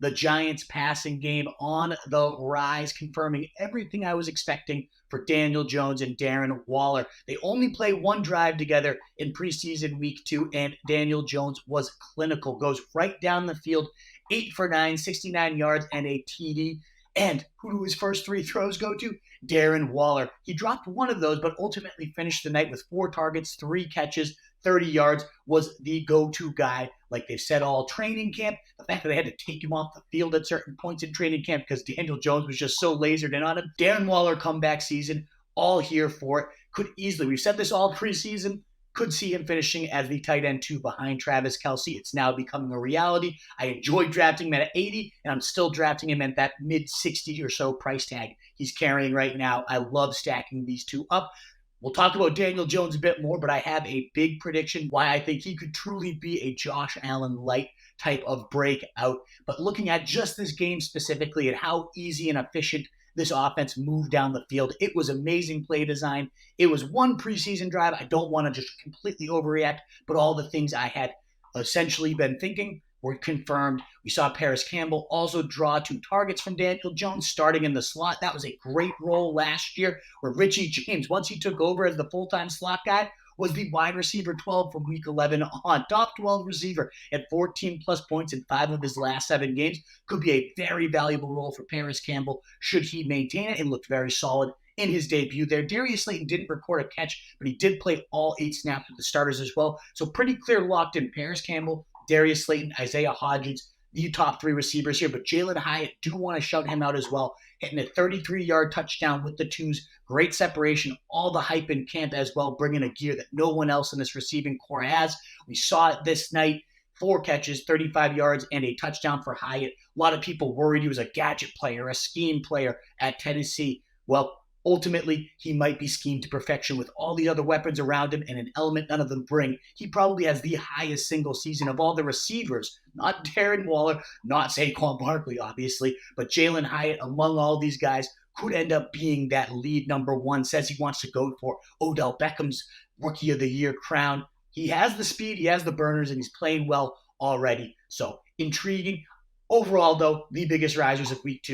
The Giants passing game on the rise, confirming everything I was expecting for Daniel Jones and Darren Waller. They only play one drive together in preseason week 2, and Daniel Jones was clinical. Goes right down the field, 8 for 9, 69 yards, and a TD. And who do his first 3 throws go to? Darren Waller. He dropped one of those, but ultimately finished the night with 4 targets, 3 catches, 30 yards, was the go-to guy, like they've said all training camp. The fact that they had to take him off the field at certain points in training camp because Daniel Jones was just so lasered in on him. Darren Waller comeback season, all here for it. Could easily, we've said this all preseason, could see him finishing as the tight end 2 behind Travis Kelce. It's now becoming a reality. I enjoyed drafting him at 80, and I'm still drafting him at that mid-60 or so price tag he's carrying right now. I love stacking these two up. We'll talk about Daniel Jones a bit more, but I have a big prediction why I think he could truly be a Josh Allen light type of breakout. But looking at just this game specifically and how easy and efficient this offense moved down the field, it was amazing play design. It was one preseason drive. I don't want to just completely overreact, but all the things I had essentially been thinking were confirmed. We saw Paris Campbell also draw 2 targets from Daniel Jones starting in the slot. That was a great role last year where Richie James, once he took over as the full-time slot guy, was the wide receiver 12 from week 11 on. Top 12 receiver at 14-plus points in 5 of his last 7 games. Could be a very valuable role for Paris Campbell should he maintain it, and looked very solid in his debut there. Darius Slayton didn't record a catch, but he did play all 8 snaps with the starters as well. So pretty clear locked in Paris Campbell, Darius Slayton, Isaiah Hodgins, the top 3 receivers here. But Jalen Hyatt, do want to shout him out as well. Hitting a 33-yard touchdown with the 2s. Great separation. All the hype in camp as well, bringing a gear that no one else in this receiving core has. We saw it this night. 4 catches, 35 yards, and a touchdown for Hyatt. A lot of people worried he was a gadget player, a scheme player at Tennessee. Well, ultimately, he might be schemed to perfection with all the other weapons around him and an element none of them bring. He probably has the highest single season of all the receivers, not Darren Waller, not Saquon Barkley, obviously, but Jalen Hyatt among all these guys could end up being that lead number 1. Says he wants to go for Odell Beckham's Rookie of the Year crown. He has the speed, he has the burners, and he's playing well already. So, intriguing. Overall, though, the biggest risers of week 2.